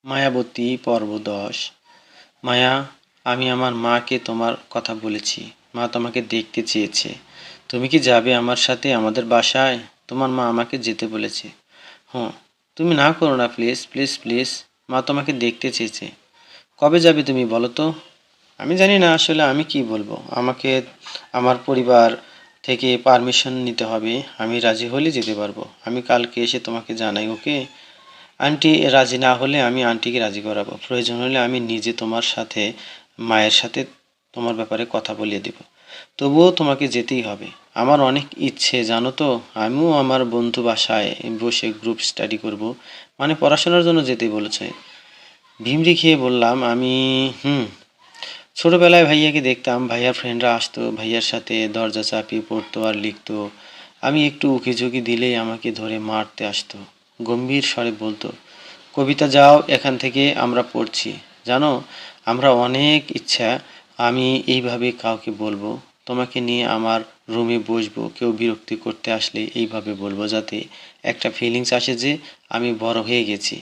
মায়াবতী পর্ব ১০। মায়া, আমি আমার মাকে তোমার কথা বলেছি। মা তোমাকে দেখতে চেয়েছে। তুমি কি যাবে আমার সাথে আমাদের বাসায়? তোমার মা আমাকে যেতে বলেছে। হুঁ, তুমি না করো না প্লিজ, প্লিজ, প্লিজ। মা তোমাকে দেখতে চেয়েছে। কবে যাবে তুমি বলো তো? আমি জানি না আসলে আমি কি বলবো। আমাকে আমার পরিবার থেকে পারমিশন নিতে হবে। আমি রাজি হলে যেতে পারবো। আমি কালকে এসে তোমাকে জানাই, ওকে? আন্টি রাজি না হলে আমি আন্টিকে রাজি করাবো। প্রয়োজন হলে আমি নিজে তোমার সাথে মায়ের সাথে তোমার ব্যাপারে কথা বলিয়ে দেব। তবুও তোমাকে যেতেই হবে। আমার অনেক ইচ্ছে জানো তো। আমিও আমার বন্ধু বাসায় বসে গ্রুপ স্টাডি করব। মানে পড়াশোনার জন্য যেতে বলেছে। ভিমরি খেয়ে বললাম আমি। ছোটবেলায় ভাইয়াকে দেখতাম, ভাইয়ার ফ্রেন্ডরা আসতো, ভাইয়ার সাথে দরজা চাপিয়ে পড়তো আর লিখতো। আমি একটু উকিঝুঁকি দিলেই আমাকে ধরে মারতে আসতো। গম্ভীর স্বরে বলতো, কবিতা যাও এখান থেকে, আমরা পড়ছি। জানো, আমরা অনেক ইচ্ছা। আমি এইভাবে কাউকে বলবো, তোমাকে নিয়ে আমার রুমে বসবো, কেউ বিরক্তি করতে আসলে এইভাবে বলবো, যাতে একটা ফিলিংস আসে যে আমি বড় হয়ে গেছি।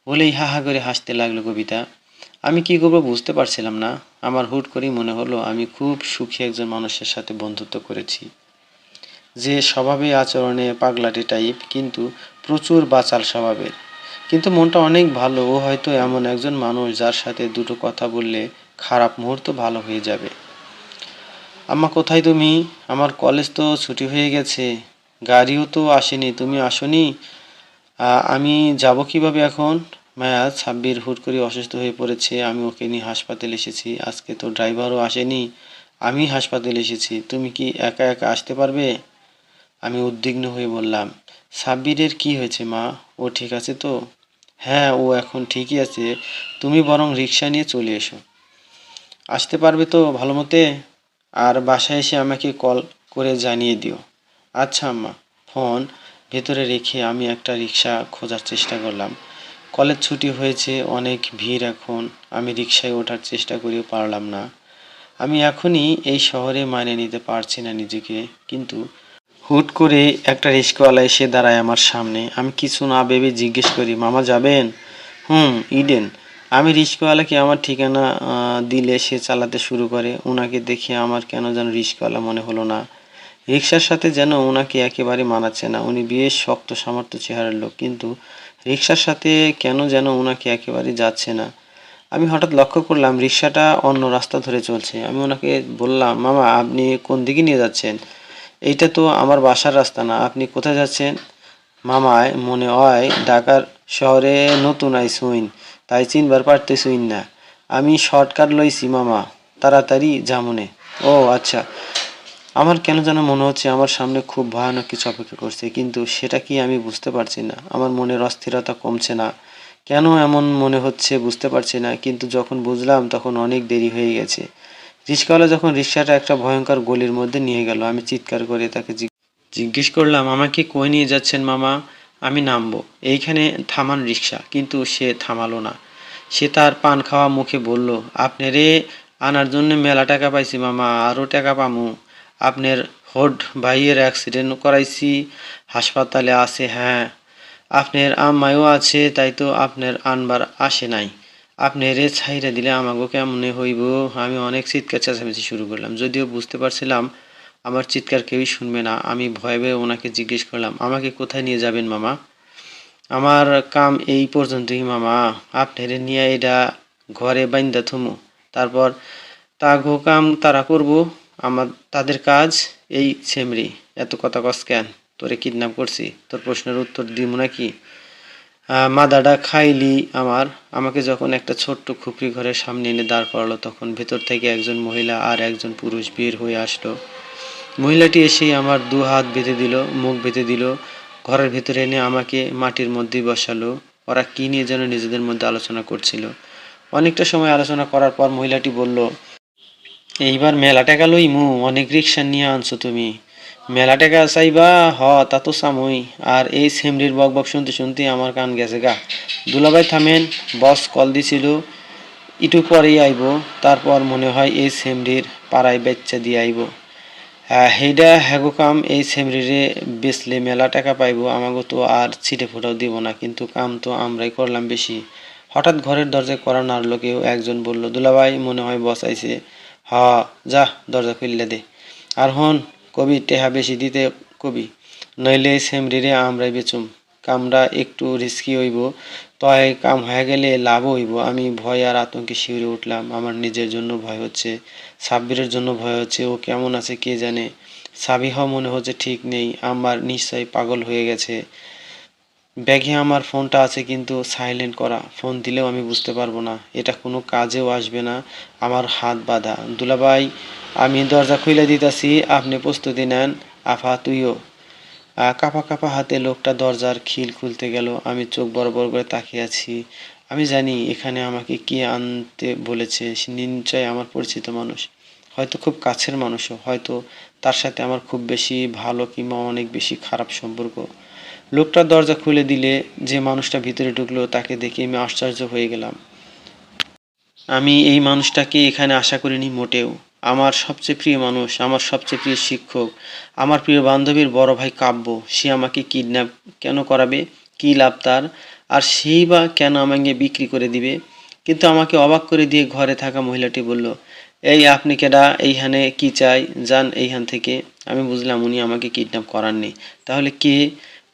বলেই হা হা করে হাসতে লাগলো কবিতা। আমি কি করবো বুঝতে পারছিলাম না। আমার হুট করেই মনে হলো আমি খুব সুখী একজন মানুষের সাথে বন্ধুত্ব করেছি, যে স্বভাবে আচরণে পাগলাটে টাইপ, কিন্তু প্রচুর বাচাল স্বভাবের। কিন্তু মনটা অনেক ভালো। ও হয়তো এমন একজন মানুষ যার সাথে দুটো কথা বললে খারাপ মুহূর্ত ভালো হয়ে যাবে। আম্মা কোথায় তুমি? আমার কলেজ তো ছুটি হয়ে গেছে, গাড়িও তো আসেনি, তুমি আসোনি। আমি যাব কিভাবে এখন? মায়া, সাব্বির হুট করে অসুস্থ হয়ে পড়েছে, আমি ওকে নিয়ে হাসপাতালে এসেছি। আজকে তো ড্রাইভারও আসেনি, আমি হাসপাতালে এসেছি। তুমি কি একা একা আসতে পারবে? আমি উদ্বিগ্ন হয়ে বললাম, সাব্বিরের কি হয়েছে মা? ও ঠিক আছে তো? হ্যাঁ, ও এখন ঠিকই আছে। তুমি বরং রিক্সা নিয়ে চলে এসো। আসতে পারবে তো ভালো মতে? আর বাসায় এসে আমাকে কল করে জানিয়ে দিও। আচ্ছা আম্মা। ফোন ভেতরে রেখে আমি একটা রিক্সা খোঁজার চেষ্টা করলাম। কলেজ ছুটি হয়েছে, অনেক ভিড় এখন। আমি রিক্সায় ওঠার চেষ্টা করেও পারলাম না। আমি এখনই এই শহরে মানিয়ে নিতে পারছি না নিজেকে। কিন্তু হুট করে একটা রিক্সাওয়ালা এসে দাঁড়ায় আমার সামনে। আমি কিছু না ভেবে জিজ্ঞেস করি, মামা যাবেন? ইডেন। আমি রিক্সাওয়ালাকে আমার ঠিকানা দিলে সে চালাতে শুরু করে। ওনাকে দেখে আমার কেন যেন রিক্সাওয়ালা মনে হলো না। রিক্সার সাথে যেন ওনাকে একেবারে মানাচ্ছে না। উনি বেশ শক্ত সামর্থ্য চেহারার লোক, কিন্তু রিক্সার সাথে কেন যেন ওনাকে একেবারে যাচ্ছে না। আমি হঠাৎ লক্ষ্য করলাম রিক্সাটা অন্য রাস্তা ধরে চলছে। আমি ওনাকে বললাম, মামা আপনি কোন দিকে নিয়ে যাচ্ছেন? এইটা তো আমার বাসার রাস্তা না, আপনি কোথায় যাচ্ছেন? মামায় মনে হয় ঢাকার শহরে নতুন আইসুইন, তাই চিনবার পারতেছুইন না। আমি শর্টকাট লইছি মামা, তাড়াতাড়ি জামুনে। ও আচ্ছা। আমার কেন যেন মনে হচ্ছে আমার সামনে খুব ভয়ানক কিছু অপেক্ষা করছে, কিন্তু সেটা কি আমি বুঝতে পারছি না। আমার মনের অস্থিরতা কমছে না। কেন এমন মনে হচ্ছে বুঝতে পারছি না, কিন্তু যখন বুঝলাম তখন অনেক দেরি হয়ে গেছে। রিক্সাওয়ালা যখন রিক্সাটা একটা ভয়ঙ্কর গলির মধ্যে নিয়ে গেল, আমি চিৎকার করে তাকে জিজ্ঞেস করলাম, আমাকে কই নিয়ে যাচ্ছেন মামা? আমি নামবো, এইখানে থামান রিক্সা। কিন্তু সে থামালো না। সে তার পান খাওয়া মুখে বলল, আপনারে আনার জন্য মেলা টাকা পাইছি মামা, আরও টাকা পামু। আপনার হোড ভাইয়ের অ্যাক্সিডেন্ট করাইছি, হাসপাতালে আছে। হ্যাঁ, আপনার আম্মাইও আছে, তাই তো আপনার আনবার আসে নাই। আপনি রে ছাইরা দিলে আমাগো কেমনে হইব? আমি অনেক চিৎকার চেঁচামেচি শুরু করলাম, যদিও বুঝতে পারছিলাম আমার চিৎকার কেউই শুনবে না। আমি ভয়ে ভয়ে ওনাকে জিজ্ঞেস করলাম, আমাকে কোথায় নিয়ে যাবেন মামা? আমার কাম এই পর্যন্তই মামা। আপনারে নিয়ে এটা ঘরে বাইন্দা থুমু, তারপর তাগো কাম তারা করব। আমার তাদের কাজ এই সেমরি। এত কথা কস কেন? তোরে কিডন্যাপ করছি, তোর প্রশ্নের উত্তর দিব নাকি? মাদাটা খাইলি আমার। আমাকে যখন একটা ছোট্ট খুপড়ি ঘরের সামনে এনে দাঁড় করালো, তখন ভেতর থেকে একজন মহিলা আর একজন পুরুষ বের হয়ে আসলো। মহিলাটি এসেই আমার দু হাত বেঁধে দিল, মুখ বেঁধে দিল, ঘরের ভেতরে এনে আমাকে মাটির মধ্যে বসালো। ওরা কী নিয়ে যেন নিজেদের মধ্যে আলোচনা করছিল। অনেকটা সময় আলোচনা করার পর মহিলাটি বলল, এইবার মেলা টাকা লইমু, অনেক রিক্সা নিয়ে আনছো তুমি। মেলা টাকা চাইবা? হ, তা তো চামুই। আর এই সেমরির বক বক শুনতে শুনতে আমার কান গেছে গা। দুলাভাই থামেন, বস কল দিছিল, একটু পরেই আইব। তারপর মনে হয় এই সেমরির পাড়ায় বেচ্চা দিয়ে আইব। হেইডা হ্যাগো কাম, এই সেমরিরে বেচলে মেলা টাকা পাইব, আমাগো তো আর ছিটে ফোটাও দিব না, কিন্তু কাম তো আমরাই করলাম বেশি। হঠাৎ ঘরের দরজায় কড়া নাড়ল কেউ। একজন বলল, দুলাভাই মনে হয় বস আইছে। হ, যা দরজা খুললে দে। আর হন, কবি টেহা বেশি দিতে কবি, নইলে সেমরিরে আমরাই বেচুম। কামরা একটু রিস্কি হইব, তয় কাম হয়ে গেলে লাভও হইব। আমি ভয় আর আতঙ্কে শিউরে উঠলাম। আমার নিজের জন্য ভয় হচ্ছে, সাব্বিরের জন্য ভয় হচ্ছে। ও কেমন আছে কে জানে। সাবিহ মনে হচ্ছে ঠিক নেই। আমার নিশ্চয়ই পাগল হয়ে গেছে। ব্যাগে আমার ফোনটা আছে কিন্তু সাইলেন্ট করা। ফোন দিলেও আমি বুঝতে পারবো না। এটা কোনো কাজেও আসবে না। আমার হাত বাঁধা। দুলাভাই, আমি দরজা খুলে দিতাছি, আপনি প্রস্তুতি নেন। আফা তুইও। কাঁপা কাঁপা হাতে লোকটা দরজার খিল খুলতে গেল। আমি চোখ বড় বড় করে তাকিয়ে আছি। আমি জানি এখানে আমাকে কে আনতে বলেছে। সে নিশ্চয় আমার পরিচিত মানুষ, হয়তো খুব কাছের মানুষও, হয়তো তার সাথে আমার খুব বেশি ভালো কিংবা অনেক বেশি খারাপ সম্পর্ক। লোকটা দরজা খুলে দিলে যে মানুষটা ভিতরে ঢুকলো তাকে দেখে আমি আশ্চর্য হয়ে গেলাম। আমি এই মানুষটাকে এখানে আশা করিনি মোটেও। আমার সবচেয়ে প্রিয় মানুষ, আমার সবচেয়ে প্রিয় শিক্ষক, আমার প্রিয় বান্ধবীর বড় ভাই কাব্য। সে আমাকে কিডন্যাপ কেন করাবে? কী লাভ তার? আর সেই বা কেন আমাকে বিক্রি করে দিবে? কিন্তু আমাকে অবাক করে দিয়ে ঘরে থাকা মহিলাটি বলল, এই আপনি কেডা? এইখানে কি চাই? যান এইখান থেকে। আমি বুঝলাম উনি আমাকে কিডন্যাপ করাননি। তাহলে কে?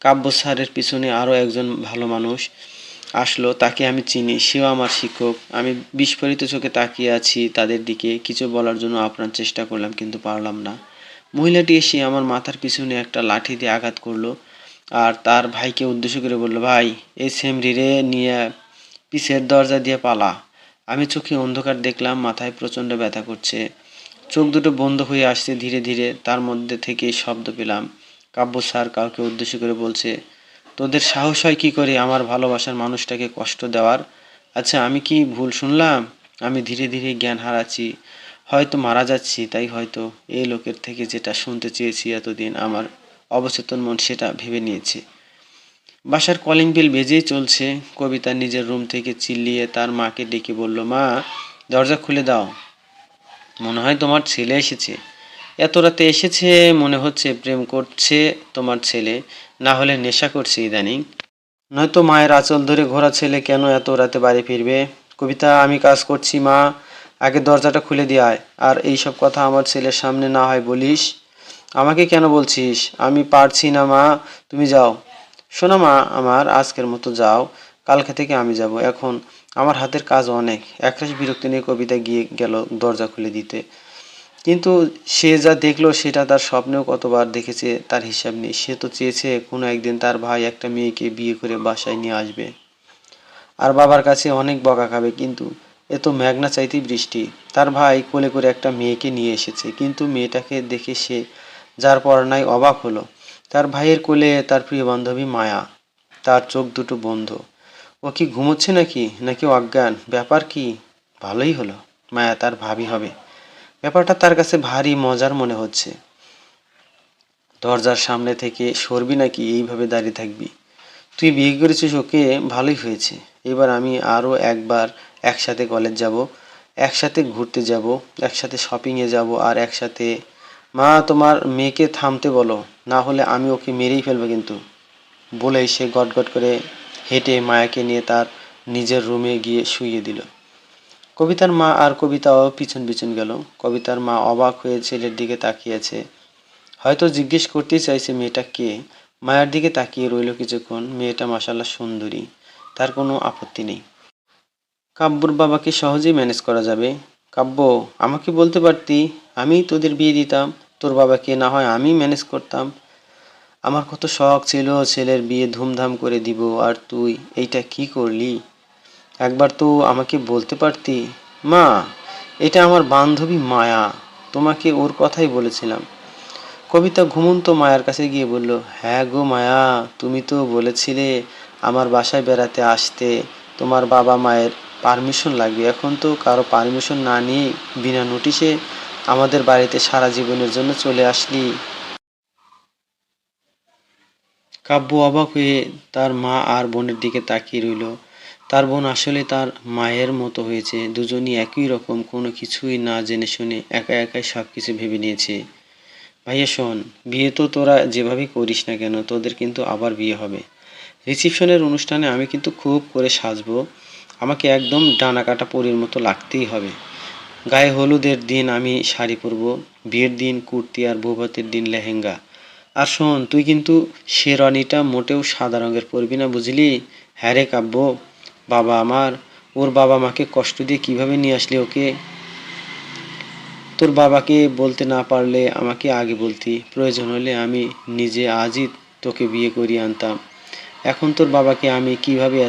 কাব্য স্যারের পিছনে আরও একজন ভালো মানুষ আসলো, তাকে আমি চিনি, সেও আমার শিক্ষক। আমি বিস্ফোরিত চোখে তাকিয়ে আছি তাদের দিকে। কিছু বলার জন্য আপ্রাণ চেষ্টা করলাম কিন্তু পারলাম না। মহিলাটি এসে আমার মাথার পিছনে একটা লাঠি দিয়ে আঘাত করলো আর তার ভাইকে উদ্দেশ্য করে বলল, ভাই, এই সেমরিরে নিয়ে পিছের দরজা দিয়ে পালা। আমি চোখে অন্ধকার দেখলাম, মাথায় প্রচণ্ড ব্যথা করছে, চোখ দুটো বন্ধ হয়ে আসছে ধীরে ধীরে। তার মধ্যে থেকে শব্দ পেলাম। কাব্য স্যার কাউকে উদ্দেশ্য করে বলছে, তোদের সাহস হয় কি করে আমার ভালোবাসার মানুষটাকে কষ্ট দেওয়ার? আচ্ছা, আমি কি ভুল শুনলাম? আমি ধীরে ধীরে জ্ঞান হারাচ্ছি, হয়তো মারা যাচ্ছি। তাই হয়তো এই লোকের থেকে যেটা শুনতে চেয়েছি এতদিন আমার অবচেতন মন সেটা ভেবে নিয়েছে। বাসার কলিং বেল বেজেই চলছে। কবিতা নিজের রুম থেকে চিল্লিয়ে তার মাকে ডেকে বলল, মা, দরজা খুলে দাও, মনে হয় তোমার ছেলে এসেছে। এত রাতে এসেছে, মনে হচ্ছে প্রেম করছে তোমার ছেলে, না হলে নেশা করছে ইদানিং। নয়তো মায়ের আঁচল ধরে ঘোরা ছেলে কেন এত রাতে বাড়ি ফিরবে? কবিতা, আমি কাজ করছি মা, আগে দরজাটা খুলে দিয়ে আয়। আর এইসব কথা আমার ছেলের সামনে না হয় বলিস। আমাকে কেন বলছিস? আমি পারছি না মা, তুমি যাও। শোনো মা আমার, আজকের মতো যাও, কালকে থেকে আমি যাব। এখন আমার হাতের কাজ অনেক। একরাশ বিরক্তি নিয়ে কবিতা গিয়ে গেল দরজা খুলে দিতে। কিন্তু সে যা দেখলো সেটা তার স্বপ্নেও কতবার দেখেছে তার হিসাব নেই। সে তো চেয়েছে কোনো একদিন তার ভাই একটা মেয়েকে বিয়ে করে বাসায় নিয়ে আসবে আর বাবার কাছে অনেক বকা খাবে। কিন্তু এ তো মেঘনা চাইতেই বৃষ্টি। তার ভাই কোলে করে একটা মেয়েকে নিয়ে এসেছে, কিন্তু মেয়েটাকে দেখে সে যার পর নাই অবাক হলো। তার ভাইয়ের কোলে তার প্রিয় বান্ধবী মায়া। তার চোখ দুটো বন্ধ। ও কি ঘুমোচ্ছে নাকি, নাকি অজ্ঞান? ব্যাপার কি? ভালোই হলো, মায়া তার ভাবি হবে। ব্যাপারটা তার কাছে ভারী মজার মনে হচ্ছে। দরজার সামনে থেকে সরবি নাকি এইভাবে দাঁড়িয়ে থাকবি? তুই বিয়ে করেছিস ওকে, ভালোই হয়েছে। এবার আমি আরও একবার একসাথে কলেজ যাব, একসাথে ঘুরতে যাব, একসাথে শপিংয়ে যাব আর একসাথে। মা, তোমার মেয়েকে থামতে বলো, না হলে আমি ওকে মেরেই ফেলবো কিন্তু। বলেই সে গটগট করে হেঁটে মায়াকে নিয়ে তার নিজের রুমে গিয়ে শুইয়ে দিল। কবিতার মা আর কবিতাও পিছন পিছন গেল। কবিতার মা অবাক হয়ে ছেলের দিকে তাকিয়েছে, হয়তো জিজ্ঞেস করতেই চাইছে মেয়েটা কে। মায়ের দিকে তাকিয়ে রইল কিছুক্ষণ। মেয়েটা মাশাআল্লাহ সুন্দরী, তার কোনো আপত্তি নেই। কাব্যর বাবাকে সহজেই ম্যানেজ করা যাবে। কাব্য, আমাকে বলতে পারতি, আমি তোদের বিয়ে দিতাম। তোর বাবাকে না হয় আমি ম্যানেজ করতাম। আমার কত শখ ছিল ছেলের বিয়ে ধুমধাম করে দিব, আর তুই এইটা কি করলি? একবার তো আমাকে বলতে পারতি। মা, এটা আমার বান্ধবী মায়া, তোমাকে ওর কথাই বলেছিলাম। কবিতা ঘুমন্ত মায়ার কাছে গিয়ে বলল, হ্যাঁ গো মায়া, তুমি তো বলেছিলে আমার বাসায় বেড়াতে আসতে, তোমার বাবা মায়ের পারমিশন লাগবে। এখন তো কারো পারমিশন না নিয়ে বিনা নোটিশে আমাদের বাড়িতে সারা জীবনের জন্য চলে আসলি। কাব্য অবাক হয়ে তার মা আর বোনের দিকে তাকিয়ে রইল। তার বোন আসলে তার মায়ের মতো হয়েছে। দুজনই একই রকম, কোনো কিছুই না জেনে শুনে একা একাই সব কিছু ভেবে নিয়েছে। ভাইয়া শোন, বিয়ে তো তোরা যেভাবেই করিস না কেন, তোদের কিন্তু আবার বিয়ে হবে। রিসেপশনের অনুষ্ঠানে আমি কিন্তু খুব করে সাজবো। আমাকে একদম ডানা কাটা পরীর মতো লাগতেই হবে। গায়ে হলুদের দিন আমি শাড়ি পরবো, বিয়ের দিন কুর্তি আর বৌভাতের দিন লেহেঙ্গা। আর শোন, তুই কিন্তু শেরওয়ানিটা মোটেও সাদা রঙের পরবি না, বুঝলি? হ্যাঁ রে কাব্য, বাবা আমার, ওর বাবা মাকে কষ্ট দিয়ে কিভাবে নিয়ে আসলি ওকে। তোর বাবাকে বলতে না পারলে আমাকে আগে বলতি, প্রয়োজন হলে আমি নিজে আজই তোকে বিয়ে করিয়ে আনতাম। এখন তোর বাবাকে আমি কিভাবে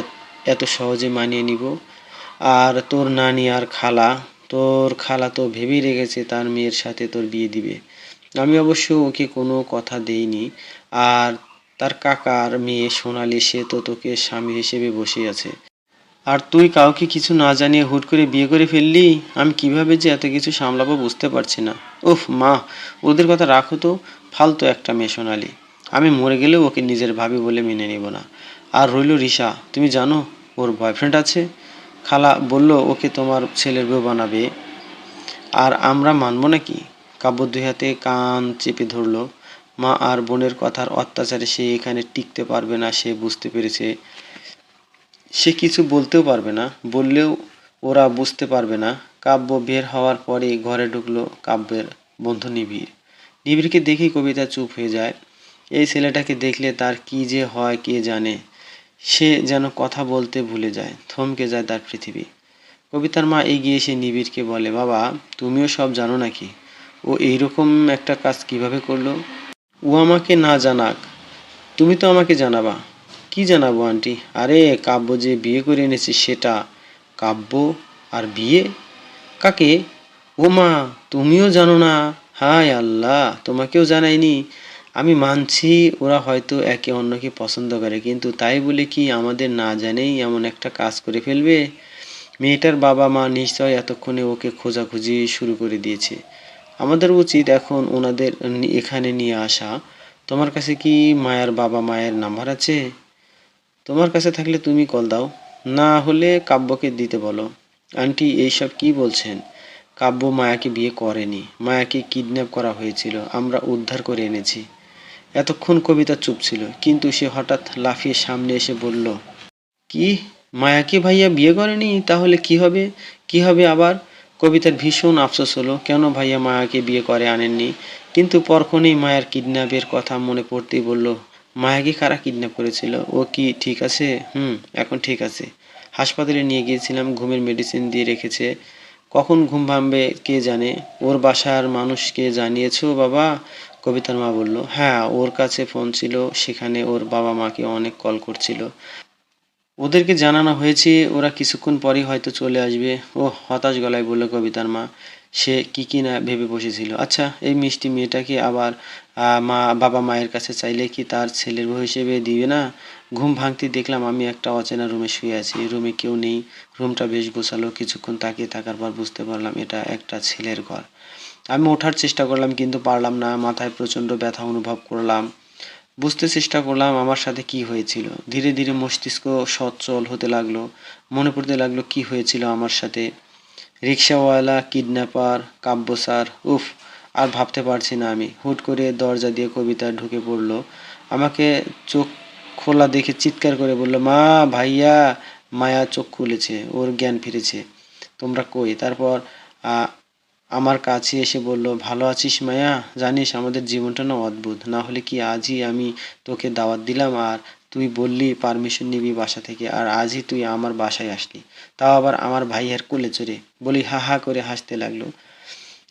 এত সহজে মানিয়ে নিব? আর তোর নানি আর খালা, তোর খালা তো ভেবেই রেখেছে তার মেয়ের সাথে তোর বিয়ে দিবে। আমি অবশ্য ওকে কোনো কথা দেইনি। আর তার কাকার মেয়ে সোনালি, সে তো তোকে স্বামী হিসেবে বসে আছে। আর তুই কাউকে কিছু না জানিয়ে হুট করে বিয়ে করে ফেললি। আমি কিভাবে যে এত কিছু সামলাবো বুঝতে পারছি না। উফ মা, ওদের কথা রাখো তো, ফালতু একটা মেয়ে সোনালি। আমি মরে গেলেও ওকে নিজের ভাবি বলে মেনে নেব না। আর রইল রিসা, তুমি জানো ওর বয়ফ্রেন্ড আছে? খালা বলল ওকে তোমার ছেলের বউ বানাবে। আর আমরা মানব নাকি? কাব্য দুই হাতে কান চেপে ধরল। মা আর বোনের কথার অত্যাচারে সে এখানে টিকতে পারবে না, সে বুঝতে পেরেছে। সে কিছু বলতেও পারবে না, বললেও ওরা বুঝতে পারবে না। কাব্য বের হওয়ার পরেই ঘরে ঢুকলো কাব্যের বন্ধু নিবিড়। নিবিড়কে দেখেই কবিতা চুপ হয়ে যায়। এই ছেলেটাকে দেখলে তার কি যে হয় কে জানে। সে যেন কথা বলতে ভুলে যায়, থমকে যায় তার পৃথিবী। কবিতার মা এগিয়ে এসে নিবিড়কে বলে, বাবা তুমিও সব জানো নাকি? ও এইরকম একটা কাজ কিভাবে করলো? ও আমাকে না জানাক, তুমি তো আমাকে জানাবা। কি জানাবো আন্টি? আরে কাব্য যে বিয়ে করে এনেছে সেটা। কাব্য? আর বিয়ে? কাকে? ও মা, তুমিও জানো না? হায় আল্লাহ, তোমাকেও জানাইনি। আমি মানছি ওরা হয়তো একে অন্যকে পছন্দ করে, কিন্তু তাই বলে কি আমাদের না জানেই এমন একটা কাজ করে ফেলবে? মেয়েটার বাবা মা নিশ্চয় এতক্ষণে ওকে খোঁজাখুঁজি শুরু করে দিয়েছে। আমাদের উচিত এখন ওনাদের এখানে নিয়ে আসা। তোমার কাছে কি মায়ার বাবা মায়ের নাম্বার আছে? তোমার কাছে থাকলে তুমি কল দাও, না হলে কাব্যকে দিতে বলো। আন্টি এইসব কি বলছেন? কাব্য মায়াকে বিয়ে করেনি, মায়াকে কিডন্যাপ করা হয়েছিল, আমরা উদ্ধার করে এনেছি। এতক্ষণ কবিতা চুপ ছিল, কিন্তু সে হঠাৎ লাফিয়ে সামনে এসে বলল, কি? মায়াকে ভাইয়া বিয়ে করেনি? তাহলে কি হবে? কি হবে আবার? কবিতার ভীষণ আফসোস হলো, কেন ভাইয়া মায়াকে বিয়ে করে আনেননি। কিন্তু পরক্ষণেই মায়ার কিডন্যাপের কথা মনে পড়তেই বলল, মায়াকে কারা কিডন্যাপ করেছিল? ও কি ঠিক আছে? এখন ঠিক আছে। হাসপাতালে নিয়ে গিয়েছিলাম, ঘুমের মেডিসিন দিয়ে রেখেছে। কখন ঘুম ভাঙবে কে জানে। ওর বাসার মানুষকে জানিয়েছো বাবা? কবিতার মা বলল, হ্যাঁ, ওর কাছে ফোন ছিল, সেখানে ওর বাবা মাকে অনেক কল করছিল। ওদেরকে জানানো হয়েছে, ওরা কিছুক্ষণ পরেই হয়তো চলে আসবে। ও, হতাশ গলায় বলল কবিতার মা। সে কি না ভেবে বসেছিল। আচ্ছা, এই মিষ্টি মেয়েটাকে আবার মা বাবা মায়ের কাছে চাইলে কি তার ছেলের বউ হিসেবে দিবে না? ঘুম ভাঙতে দেখলাম আমি একটা অচেনা রুমে শুয়ে আছি। রুমে কেউ নেই। রুমটা বেশ গোছালো। কিছুক্ষণ তাকিয়ে থাকার পর বুঝতে পারলাম এটা একটা ছেলের ঘর। আমি ওঠার চেষ্টা করলাম কিন্তু পারলাম না। মাথায় প্রচণ্ড ব্যথা অনুভব করলাম। বুঝতে চেষ্টা করলাম আমার সাথে কি হয়েছিল। ধীরে ধীরে মস্তিষ্ক সচল হতে লাগলো। মনে পড়তে লাগলো কি হয়েছিল আমার সাথে। রিক্সাওয়ালা, কিডন্যাপার, কাব্য স্যার, উফ, আর ভাবতে পারছি না আমি। হুট করে দরজা দিয়ে কবিতা ঢুকে পড়লো। আমাকে চোখ খোলা দেখে চিৎকার করে বলল, মা, ভাইয়া। মায়া চোখ খুলেছে, ওর জ্ঞান ফিরেছে। তোমরা কই? তারপর আহ, আমার কাছে এসে বলল, ভালো আছিস মায়া? জানিস আমাদের জীবনটা না অদ্ভুত। না হলে কি আজই আমি তোকে দাওয়াত দিলাম আর তুই বললি পারমিশন নিবি বাসা থেকে, আর আজই তুই আমার বাসায় আসলি, তাও আবার আমার ভাইয়ের কোলে চড়ে। বলি হা হা করে হাসতে লাগলো।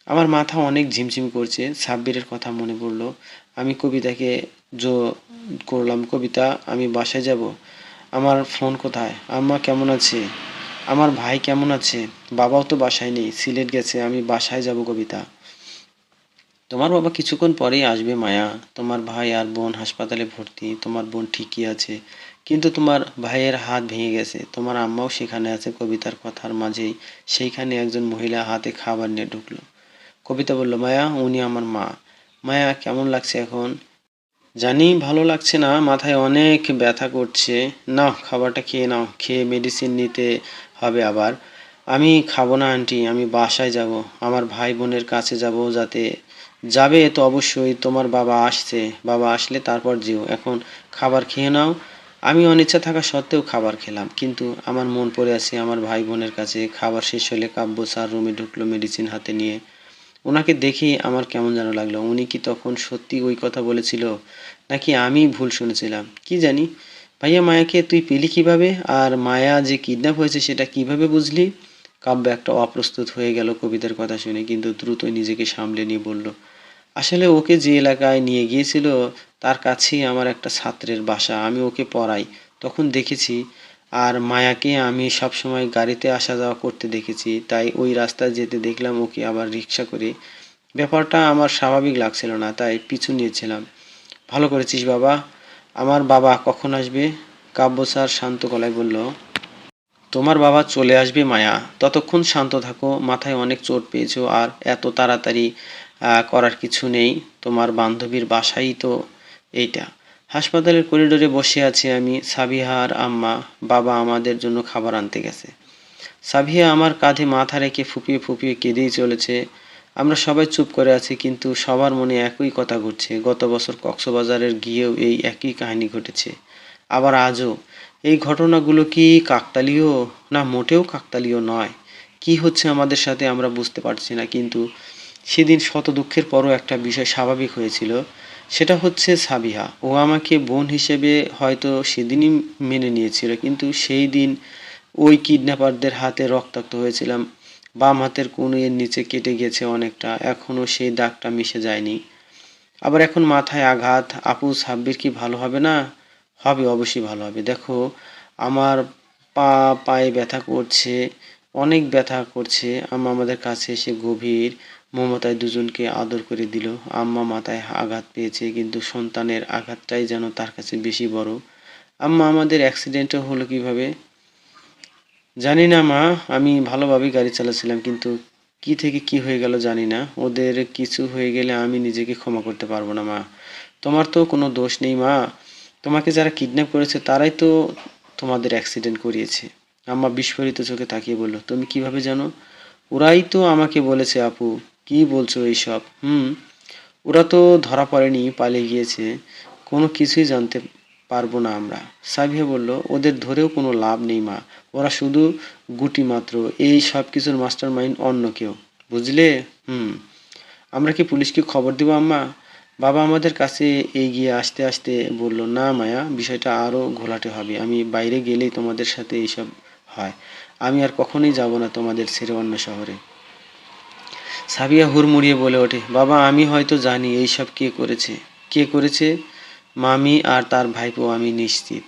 আমার মাথা অনেক ঝিমঝিম করছে। সাব্বিরের কথা মনে পড়লো। আমি কবিতাকে জো করলাম, কবিতা আমি বাসায় যাব। আমার ফোন কোথায়? আম্মা কেমন আছে? আমার ভাই কেমন আছে? বাবাও তো বাসায় নেই, সিলেট গেছে। আমি বাসায় যাব কবিতা। তোমার বাবা কিছুক্ষণ পরেই আসবে মায়া। তোমার ভাই আর বোন হাসপাতালে ভর্তি। তোমার বোন ঠিকই আছে, কিন্তু তোমার ভাইয়ের হাত ভেঙে গেছে। তোমার আম্মাও সেখানে আছে। কবিতার কথার মাঝেই সেইখানে একজন মহিলা হাতে খাবার নিয়ে ঢুকলো। কবিতা বলল, মায়া, উনি আমার মা। মায়া, কেমন লাগছে এখন? জানি ভালো লাগছে না, মাথায় অনেক ব্যথা করছে। নাও খাবারটা খেয়ে নাও, খেয়ে মেডিসিন নিতে হবে আবার। আমি খাবো না আন্টি, আমি বাসায় যাব, আমার ভাই বোনের কাছে যাব। যাতে যাবে তো অবশ্যই, তোমার বাবা আসছে, বাবা আসলে তারপর যেও। এখন খাবার খেয়ে নাও, আমি অনিচ্ছা থাকা সত্ত্বেও খাবার খেলাম, কিন্তু আমার মন পড়ে আছে আমার ভাই বোনের কাছে। খাবার শেষ হলে কাব্য স্যার রুমে ঢুকলো মেডিসিন হাতে নিয়ে। ওনাকে দেখেই আমার কেমন যেন লাগলো। উনি কি তখন সত্যি ওই কথা বলেছিল, নাকি আমি ভুল শুনেছিলাম কি জানি। ভাইয়া, মায়াকে তুই পেলি কিভাবে? আর মায়া যে কিডন্যাপ হয়েছে সেটা কিভাবে বুঝলি? কাব্য একটা অপ্রস্তুত হয়ে গেল কবিতার কথা শুনে, কিন্তু দ্রুতই নিজেকে সামলে নিয়ে বলল, আসলে ওকে যে এলাকায় নিয়ে গিয়েছিল তার কাছেই আমার একটা ছাত্রের বাসা, আমি ওকে পড়াই, তখন দেখেছি। আর মায়াকে আমি সবসময় গাড়িতে আসা যাওয়া করতে দেখেছি, তাই ওই রাস্তায় যেতে দেখলাম ওকে আবার রিক্সা করে। ব্যাপারটা আমার স্বাভাবিক লাগছিল না, তাই পিছু নিয়েছিলাম। ভালো করেছিস বাবা। আমার বাবা কখন আসবে? কাব্য স্যার শান্ত গলায় বলল, তোমার বাবা চলে আসবে মায়া, ততক্ষণ শান্ত থাকো। মাথায় অনেক চোট পেয়েছো, আর এত তাড়াতাড়ি করার কিছু নেই। তোমার বান্ধবীর বাসাই তো এইটা। হাসপাতালের করিডোরে বসে আছি আমি, সাবিহা আর আম্মা। বাবা আমাদের জন্য খাবার আনতে গেছে। সাবিহা আমার কাঁধে মাথা রেখে ফুপিয়ে ফুপিয়ে কেঁদেই চলেছে। আমরা সবাই চুপ করে আছি, কিন্তু সবার মনে একই কথা ঘুরছে। গত বছর কক্সবাজারের গিয়েও এই একই কাহিনী ঘটেছে, আবার আজও। এই ঘটনাগুলো কি কাকতালীয়? না, মোটেও কাকতালীয় নয়। কি হচ্ছে আমাদের সাথে আমরা বুঝতে পারছি না, কিন্তু সেদিন শত দুঃখের পরও একটা বিষয় স্বাভাবিক হয়েছিল। সেটা হচ্ছে সাবিহা। ও আমাকে বোন হিসেবে হয়তো সেদিনই মেনে নিয়েছিল, কিন্তু সেই দিন ওই কিডন্যাপারদের হাতে রক্তাক্ত হয়েছিলাম। বাম হাতের কনুইয়ের নিচে কেটে গেছে অনেকটা, এখনও সেই দাগটা মিশে যায়নি। আবার এখন মাথায় আঘাত। আপু, সাব্বির কি ভালো হবে না? হবে, অবশ্যই ভালো হবে। দেখো, আমার পায়ে ব্যথা করছে, অনেক ব্যথা করছে। আম্মা আমাদের কাছে এসে গভীর মমতায় দুজনকে আদর করে দিল। আম্মা মাথায় আঘাত পেয়েছে, কিন্তু সন্তানের আঘাতটাই যেন তার কাছে বেশি বড়। আম্মা, আমাদের অ্যাক্সিডেন্টও হলো কিভাবে? জানি না মা, আমি ভালোভাবেই গাড়ি চালাচ্ছিলাম, কিন্তু কি থেকে কি হয়ে গেল জানি না। ওদের কিছু হয়ে গেলে আমি নিজেকে ক্ষমা করতে পারবো না মা। তোমার তো কোনো দোষ নেই মা। তোমাকে যারা কিডন্যাপ করেছে তারাই তো তোমাদের অ্যাক্সিডেন্ট করিয়েছে। আম্মা বিস্ফোরিত চোখে তাকিয়ে বলল, তুমি কিভাবে জানো? ওরাই তো আমাকে বলেছে আপু। কি বলছো এইসব? ওরা তো ধরা পড়েনি, পালিয়ে গিয়েছে। কোনো কিছুই জানতে পারবো না আমরা। সাবিহা বলল, ওদের ধরেও কোনো লাভ নেই মা। ওরা শুধু গুটি মাত্র। এই সব কিছুর মাস্টার মাইন্ড অন্য কেউ। বুঝলে? আমরা কি পুলিশকে খবর দিব আম্মা? বাবা আমাদের কাছে এগিয়ে আসতে আসতে বলল, না মায়া, বিষয়টা আরও ঘোলাটে হবে। আমি বাইরে গেলেই তোমাদের সাথে এইসব হয়। আমি আর কখনোই যাব না তোমাদের ছেড়ে অন্য শহরে। সাবিয়া হুড়মুড়িয়ে বলে ওঠে, বাবা আমি হয়তো জানি এইসব কে করেছে। কে করেছে? মামি আর তার ভাইপো, আমি নিশ্চিত।